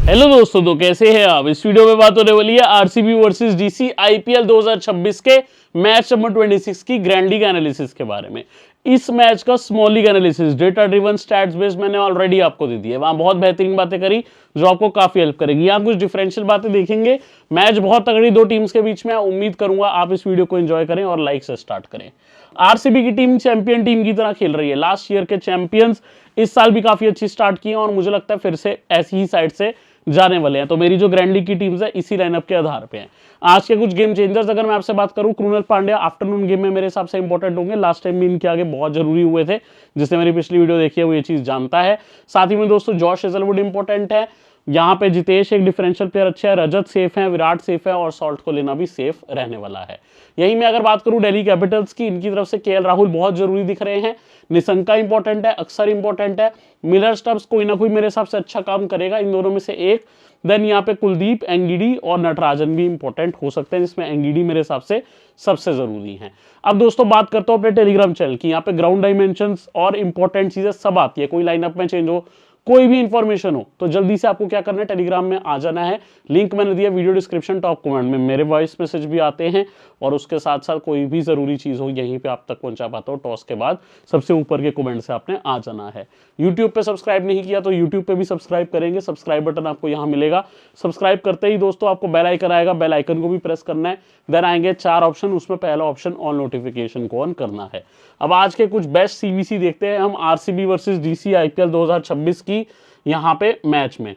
Hello दोस्तों, तो कैसे हैं आप। इस वीडियो में बात होने वाली है आरसीबी वर्सेस डीसी आईपीएल 2026 के मैच नंबर 26 की ग्रैंड लीग एनालिसिस के बारे में। इस मैच का small league analysis data driven stats based मैंने ऑलरेडी आपको दे दी है। वहां बहुत बेहतरीन बातें करी जो आपको काफी हेल्प करेगी। यहाँ कुछ डिफरेंशियल बातें देखेंगे। मैच बहुत तगड़ी दो टीम्स के बीच में। उम्मीद करूंगा आप इस वीडियो को एंजॉय करें और लाइक से स्टार्ट करें। आरसीबी की टीम चैंपियन टीम की तरह खेल रही है। लास्ट ईयर के चैंपियंस इस साल भी काफी अच्छी स्टार्ट की है और मुझे लगता है फिर से ऐसी ही साइड से जाने वाले हैं। तो मेरी जो ग्रैंड लीग की टीम्स है इसी लाइनअप के आधार पे हैं। आज के कुछ गेम चेंजर्स अगर मैं आपसे बात करूं, कृणाल पांड्या आफ्टरनून गेम में मेरे हिसाब से इंपॉर्टेंट होंगे। लास्ट टाइम भी इनके आगे बहुत जरूरी हुए थे। जिसने मेरी पिछली वीडियो देखी है वो ये चीज जानता है। साथ ही में दोस्तों जॉश हेजलवुड इंपॉर्टेंट है। यहाँ पे जितेश एक डिफरेंशियल प्लेयर अच्छा है, रजत सेफ है, विराट सेफ है और सॉल्ट को लेना भी सेफ रहने वाला है। यही मैं अगर बात करूं दिल्ली कैपिटल्स की, इनकी तरफ से केएल राहुल बहुत जरूरी दिख रहे हैं। निशंका इंपॉर्टेंट है, अक्सर इंपॉर्टेंट है, मिलर स्टब्स कोई ना कोई मेरे हिसाब से अच्छा काम करेगा इन दोनों में से एक। देन यहाँ पे कुलदीप, एंगिडी और नटराजन भी इंपॉर्टेंट हो सकते हैं, जिसमें एंगिडी मेरे हिसाब से सबसे जरूरी है। अब दोस्तों बात करता हूं अपने टेलीग्राम चैनल की। यहाँ पे ग्राउंड डायमेंशंस और इंपॉर्टेंट चीजें सब आती है। कोई लाइनअप में चेंज हो, कोई भी इंफॉर्मेशन हो, तो जल्दी से आपको क्या करना है, टेलीग्राम में आ जाना है। लिंक मैंने दिया वीडियो डिस्क्रिप्शन टॉप कमेंट में। मेरे वॉइस मैसेज भी आते हैं और उसके साथ साथ कोई भी जरूरी चीज हो यहीं पे आप तक पहुंचा पाता हूं। टॉस के बाद सबसे ऊपर के कमेंट से आपने आ जाना है। यूट्यूब पे सब्सक्राइब नहीं किया तो यूट्यूब पे भी सब्सक्राइब करेंगे। सब्सक्राइब बटन आपको यहाँ मिलेगा। सब्सक्राइब करते ही दोस्तों आपको बेल आइकन आएगा, बेल आइकन को भी प्रेस करना है। देन आएंगे 4 ऑप्शन, उसमें पहला ऑप्शन ऑल नोटिफिकेशन को ऑन करना है। अब आज के कुछ बेस्ट सीवीसी देखते हैं हम आरसीबी वर्सेस डीसी आईपीएल 2026 की यहां पे मैच में।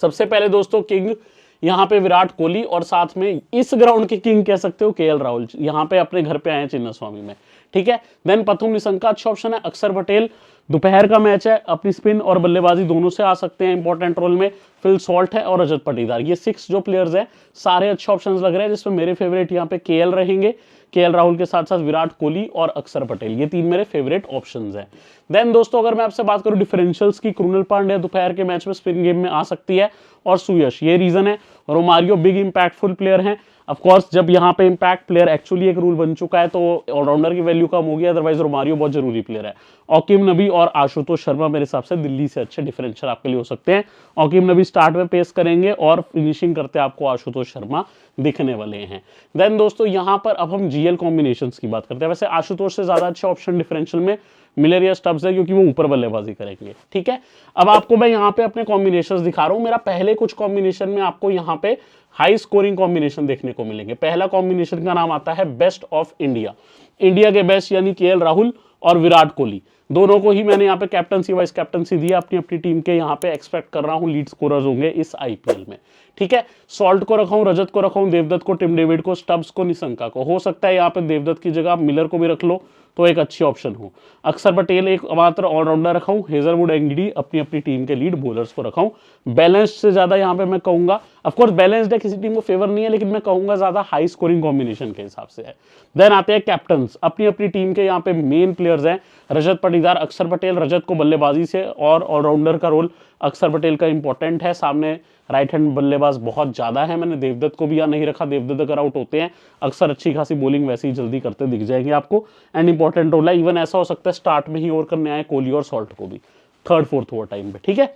सबसे पहले दोस्तों किंग यहां पे विराट कोहली और साथ में इस ग्राउंड के किंग कह सकते हो केएल राहुल। यहां पे अपने घर पे आए हैं चिन्नास्वामी में, ठीक है। देन प्रथम निशंका अच्छा ऑप्शन है। अक्षर पटेल, दोपहर का मैच है, अपनी स्पिन और बल्लेबाजी दोनों से आ सकते हैं इंपॉर्टेंट रोल में। फिल सॉल्ट है और रजत पाटीदार, ये 6 जो प्लेयर्स हैं सारे अच्छे ऑप्शंस लग रहे हैं, जिसमें मेरे फेवरेट यहाँ पे केएल रहेंगे। केएल राहुल के साथ साथ विराट कोहली और अक्षर पटेल, ये 3 मेरे फेवरेट ऑप्शंस हैं। देन दोस्तों अगर मैं आपसे बात करूं डिफरेंशियल्स की, कृणाल पांड्या दोपहर के मैच में स्पिन गेम में आ सकती है और सुयश, ये रीजन है। रोमारियो बिग इंपैक्टफुल प्लेयर हैं। ऑफ कोर्स जब यहाँ पे इंपैक्ट प्लेयर एक्चुअली एक रूल बन चुका है तो ऑलराउंडर की वैल्यू कम होगी, अदरवाइज रोमारियो बहुत जरूरी प्लेयर है। ओकीम नबी और आशुतोष शर्मा मेरे हिसाब से दिल्ली से अच्छे डिफरेंशियल आपके लिए हो सकते हैं। ओकीम नबी स्टार्ट में पेस करेंगे और फिनिशिंग करते आपको आशुतोष शर्मा दिखने वाले हैं। देन दोस्तों यहाँ पर अब हम जीएल कॉम्बिनेशंस की बात करते हैं। वैसे आशुतोष से ज्यादा अच्छे ऑप्शन डिफरेंशियल में मिलर या स्टब्स है, क्योंकि वो ऊपर बल्लेबाजी करेंगे, ठीक है। अब आपको मैं यहाँ पे अपने कॉम्बिनेशंस दिखा रहा हूँ। मेरा पहले कुछ कॉम्बिनेशन में आपको यहाँ पे हाई स्कोरिंग कॉम्बिनेशन देखने को मिलेंगे। पहला कॉम्बिनेशन का नाम आता है बेस्ट ऑफ इंडिया। इंडिया के बेस्ट यानी केएल राहुल और विराट कोहली, दोनों को ही मैंने यहाँ पे कैप्टनसी वाइस कैप्टनसी दी अपनी अपनी टीम के। यहाँ पे एक्सपेक्ट कर रहा हूँ लीड स्कोरर्स होंगे इस आईपीएल में, ठीक है। सॉल्ट को रखा हूं, रजत को रखा हूं, देवदत्त को, टिम डेविड को, स्टब्स को, निशंका को। हो सकता है यहाँ पे देवदत्त की जगह मिलर को भी रख लो तो एक अच्छी ऑप्शन हो। अक्षर पटेल एक मात्र ऑलराउंडर रखा हूं। हेजलवुड, एंगिडी अपनी अपनी टीम के लीड बॉलर्स को रखा हूं। बैलेंस्ड से ज्यादा यहाँ पे मैं कहूंगा, ऑफकोर्स बैलेंस्ड है, किसी टीम को फेवर नहीं है, लेकिन मैं कहूंगा ज्यादा हाई स्कोरिंग कॉम्बिनेशन के हिसाब से है। देन आते हैं कैप्टन्स, अपनी अपनी टीम के यहाँ पे मेन प्लेयर्स हैं रजत पाटीदार, अक्षर पटेल। रजत को बल्लेबाजी से और ऑलराउंडर का रोल अक्षर पटेल का इंपॉर्टेंट है। सामने राइट हैंड बल्लेबाज बहुत ज्यादा है। मैंने देवदत्त को भी यहाँ नहीं रखा, देवदत्त अगर आउट होते हैं अक्सर अच्छी खासी बॉलिंग वैसे ही जल्दी करते दिख जाएंगे आपको। एंड इंपॉर्टेंट रोल है, इवन ऐसा हो सकता है स्टार्ट में ही ओवर करने आए कोहली और सॉल्ट को भी, 3rd 4th ओवर टाइम पे, ठीक है।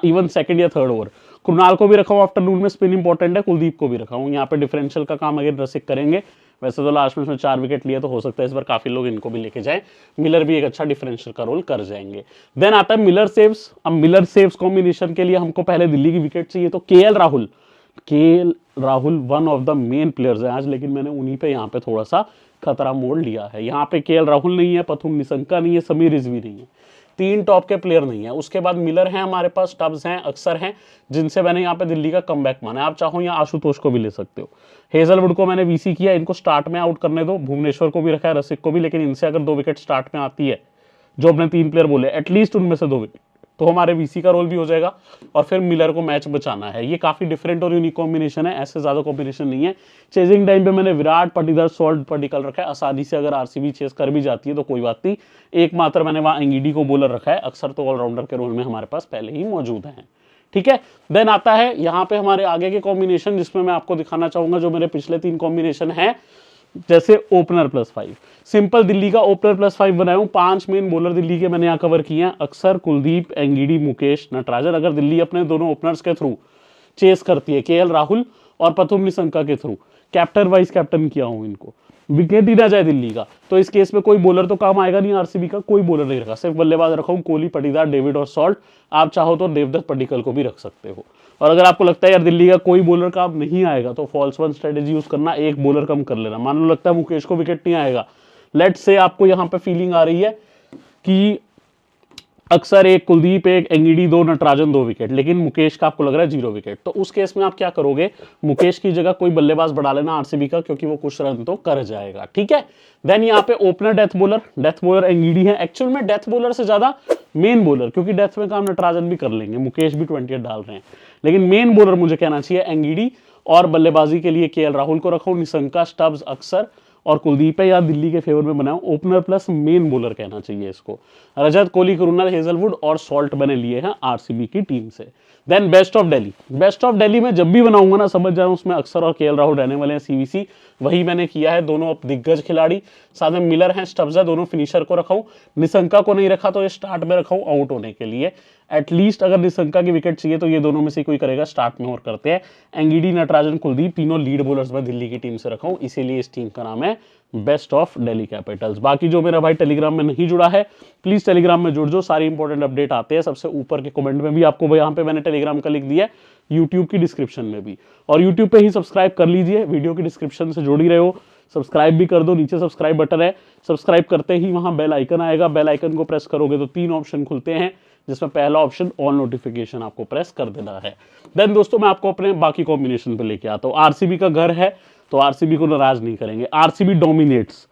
इवन 2nd या 3rd ओवर कृणाल को भी रखा हूँ। आफ्टरनून में स्पिन इंपॉर्टेंट है, कुलदीप को भी रखा हूँ। यहाँ पे डिफरेंशियल का काम अगर रसिक करेंगे। वैसे तो लास्ट में उसने 4 विकेट लिए तो हो सकता है इस बार काफी लोग इनको भी लेके जाएं। मिलर भी एक अच्छा डिफरेंशियल का रोल कर जाएंगे। देन आता है मिलर सेव्स। अब मिलर सेव्स कॉम्बिनेशन के लिए हमको पहले दिल्ली की विकेट चाहिए, तो KL Rahul one of the main players है आज, लेकिन मैंने उन्हीं पे यहाँ पे थोड़ा सा खतरा मोड़ लिया है। यहाँ पे केएल राहुल नहीं है, प्रथम निशंका नहीं है, समीर रिजवी नहीं है, 3 टॉप के प्लेयर नहीं है। उसके बाद मिलर हैं हमारे पास, स्टब्स हैं, अक्सर हैं, जिनसे मैंने यहाँ पे दिल्ली का कमबैक माना है। आप चाहो यहाँ आशुतोष को भी ले सकते हो। हेजलवुड को मैंने वीसी किया, इनको स्टार्ट में आउट करने दो। भुवनेश्वर को भी रखा है, रसिक को भी, लेकिन इनसे अगर 2 विकेट स्टार्ट में आती है, जो अपने 3 प्लेयर बोले एटलीस्ट उनमें से 2 विकेट, तो हमारे वीसी का रोल भी हो जाएगा और फिर मिलर को मैच बचाना है। ये काफी डिफरेंट और यूनिक कॉम्बिनेशन है, ऐसे ज्यादा कॉम्बिनेशन नहीं है। चेजिंग टाइम पे मैंने विराट, पाटीदार, सॉल्ट, पाटिकल रखा है। आसानी से अगर आरसीबी चेस कर भी जाती है तो कोई बात नहीं, एकमात्र मैंने वहां एंगिडी को बॉलर रखा है। अक्सर तो ऑलराउंडर के रोल में हमारे पास पहले ही मौजूद है, ठीक है। देन आता है यहाँ पे हमारे आगे के कॉम्बिनेशन, जिसमें मैं आपको दिखाना चाहूंगा जो मेरे पिछले 3 कॉम्बिनेशन है जैसे ओपनर +5, सिंपल दिल्ली का ओपनर +5 बनाया हूं। 5 मेन बॉलर दिल्ली के मैंने यहाँ कवर किए हैं, अक्सर, कुलदीप, एंगिडी, मुकेश, नटराजन। अगर दिल्ली अपने दोनों ओपनर्स के थ्रू चेस करती है, केएल राहुल और प्रथुम निशंका के थ्रू, कैप्टन वाइस कैप्टन किया हूं इनको, विकेट ही ना जाए दिल्ली का, तो इस केस में कोई बॉलर तो काम आएगा नहीं, आरसीबी का कोई बॉलर नहीं रखा, सिर्फ बल्लेबाज रखा हूं, कोहली, पटीदार, डेविड और सॉल्ट। आप चाहो तो देवदत्त पडिक्कल को भी रख सकते हो। और अगर आपको लगता है यार दिल्ली का कोई बॉलर काम नहीं आएगा, तो फॉल्स वन स्ट्रेटेजी यूज करना, एक बॉलर कम कर लेना। मान लो लगता है मुकेश को विकेट नहीं आएगा, लेट्स से आपको यहां पे फीलिंग आ रही है कि अक्सर एक कुलदीप, एक एंगिडी, 2 नटराजन, 2 विकेट, लेकिन मुकेश का आपको लग रहा है 0 विकेट, तो उस केस में आप क्या करोगे, मुकेश की जगह कोई बल्लेबाज बढ़ा लेना आरसीबी का, क्योंकि वो कुछ रन तो कर जाएगा। ठीक है, देन यहाँ पे ओपनर डेथ बॉलर एंगिडी है। एक्चुअल में डेथ बॉलर से ज्यादा मेन बॉलर, क्योंकि डेथ में काम नटराजन भी कर लेंगे, मुकेश भी 28 डाल रहे हैं, लेकिन मेन बॉलर मुझे कहना चाहिए एंगिडी, और बल्लेबाजी के लिए केएल राहुल को रखा हूं, निशंका, स्टब्स, अक्सर और कुलदीप है, या दिल्ली के फेवर में बनाऊं, ओपनर प्लस मेन बॉलर कहना चाहिए इसको। रजत, कोहली, कृणाल, हेजलवुड और सॉल्ट मैंने लिए हैं आरसीबी की टीम से। देन बेस्ट ऑफ दिल्ली में जब भी बनाऊंगा ना, समझ जाऊं उसमें अक्सर और केएल राहुल रहने वाले हैं, सीवीसी वही मैंने किया है, दोनों दिग्गज खिलाड़ी, साथ में मिलर हैं, स्टब्स है, दोनों फिनिशर को रखा हूं। निशंका को नहीं रखा तो ये स्टार्ट में रखा हूं आउट होने के लिए, एटलीस्ट अगर निशंका की विकेट चाहिए तो ये दोनों में से कोई करेगा, स्टार्ट में और करते हैं। एंगिडी, नटराजन, कुलदीप तीनों लीड बॉलर्स में दिल्ली की टीम से रखा हूं, इसीलिए इस टीम का नाम है बेस्ट ऑफ दिल्ली कैपिटल्स। बाकी जो मेरा भाई टेलीग्राम में नहीं जुड़ा है, प्लीज टेलीग्राम में जुड़ जाओ, सारी इंपॉर्टेंट अपडेट आते हैं सबसे ऊपर के कमेंट में भी, आपको यहाँ पे मैंने टेलीग्राम का लिख दिया है, यूट्यूब की डिस्क्रिप्शन में भी, और यूट्यूब पे ही सब्सक्राइब कर लीजिए, वीडियो की डिस्क्रिप्शन से जुड़ ही रहे हो, सब्सक्राइब भी कर दो, नीचे सब्सक्राइब बटन है, सब्सक्राइब करते ही वहां बेल आइकन आएगा, बेल आइकन को प्रेस करोगे तो 3 ऑप्शन खुलते हैं, जिसमें पहला ऑप्शन ऑल नोटिफिकेशन आपको प्रेस कर देना है। देन दोस्तों मैं आपको अपने बाकी कॉम्बिनेशन पे लेके आता हूं। आरसीबी का घर है तो आरसीबी को नाराज नहीं करेंगे, RCB dominates,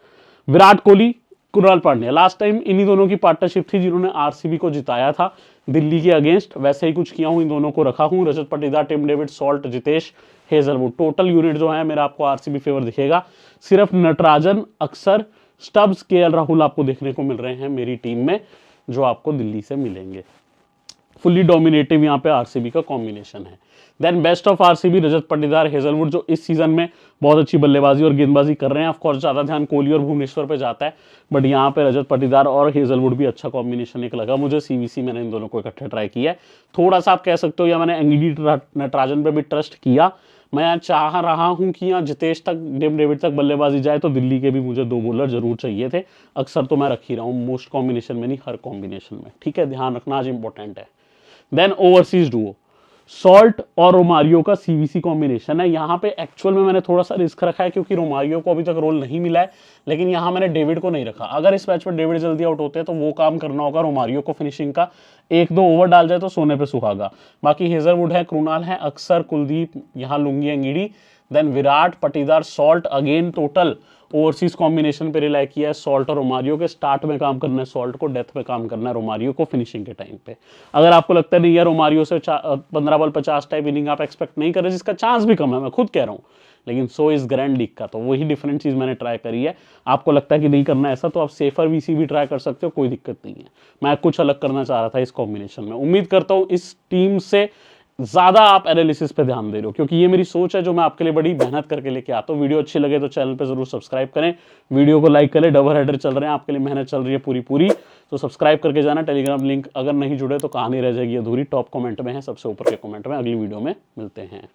Virat Kohli, Krunal Pandya, last time इन्हीं दोनों की पार्टनरशिप थी जिन्होंने आरसीबी को जिताया था दिल्ली के अगेंस्ट, वैसे ही कुछ किया हूं, इन दोनों को रखा हूं, Rajat Patidar, Tim David, Salt, Jitesh, Hazlewood. Total unit जो है मेरा आपको आरसीबी फेवर दिखेगा, सिर्फ नटराजन, अक्सर, स्टब्स, केएल राहुल आपको देखने को मिल रहे हैं मेरी टीम में, जो आपको दिल्ली से मिलेंगे। फुल्ली डोमिनेटिव यहाँ पे आरसीबी का कॉम्बिनेशन है। Then best of RCB, Rajat Patidar, Hazlewood, जो इस सीजन में बहुत अच्छी बल्लेबाजी और गेंदबाजी कर रहे हैं। ऑफ कोर्स ज्यादा ध्यान कोहली और भुवनेश्वर पे जाता है, बट यहाँ पे रजत पाटीदार और हेजलवुड भी अच्छा कॉम्बिनेशन एक लगा मुझे, सीवीसी मैंने इन दोनों को इकट्ठे ट्राई किया है। थोड़ा सा आप कह सकते हो या मैंने एंगिडी, नटराजन पे भी ट्रस्ट किया, मैं यहाँ चाह रहा हूं कि यहाँ जितेश तक, टिम डेविड तक बल्लेबाजी जाए, तो दिल्ली के भी मुझे 2 बॉलर जरूर चाहिए थे। अक्सर तो मैं रख ही रहा हूँ, मोस्ट कॉम्बिनेशन में नहीं, हर कॉम्बिनेशन में। ठीक है, ध्यान रखना आज इंपॉर्टेंट है। देन ओवरसीज डुओ, सॉल्ट और रोमारियो का सीवीसी कॉम्बिनेशन है। यहाँ पे एक्चुअल में मैंने थोड़ा सा रिस्क रखा है, क्योंकि रोमारियो को अभी तक रोल नहीं मिला है, लेकिन यहाँ मैंने डेविड को नहीं रखा। अगर इस मैच में डेविड जल्दी आउट होते हैं तो वो काम करना होगा रोमारियो को फिनिशिंग का, 1-2 ओवर डाल जाए तो सोने पे सुहागा। बाकी हेजलवुड है, कृणाल है, अक्सर, कुलदीप, यहाँ Lungi, Ngidi, then Virat, Patidar, Salt, again total overseas combination पे रिलाई किया है, सॉल्ट और रोमारियो के। स्टार्ट में काम करना है सॉल्ट को, डेथ पे काम करना है रोमारियो को फिनिशिंग के टाइम पे। अगर आपको लगता है नहीं यार रोमारियो से 15 बॉल 50 टाइप इनिंग आप एक्सपेक्ट नहीं कर रहे, जिसका चांस भी कम है, मैं खुद कह रहा हूँ, लेकिन सो इस ग्रैंड लीग का, तो वही डिफरेंट चीज मैंने ट्राई करी है। आपको लगता है कि नहीं करना ऐसा, तो आप सेफर वीसी भी ट्राई कर सकते हो, कोई दिक्कत नहीं है। मैं कुछ अलग करना चाह रहा था इस कॉम्बिनेशन में। उम्मीद करता हूँ इस टीम से ज्यादा आप एनालिसिस पे ध्यान दे रहे हो, क्योंकि ये मेरी सोच है जो मैं आपके लिए बड़ी मेहनत करके लेके आता हूँ। वीडियो अच्छी लगे तो चैनल पे जरूर सब्सक्राइब करें, वीडियो को लाइक करें, डबल हेडर चल रहे हैं आपके लिए, मेहनत चल रही है पूरी, तो सब्सक्राइब करके जाना। टेलीग्राम लिंक अगर नहीं जुड़े तो कहानी रह जाएगी अधूरी, टॉप कमेंट में है, सबसे ऊपर के कमेंट में। अगली वीडियो में मिलते हैं।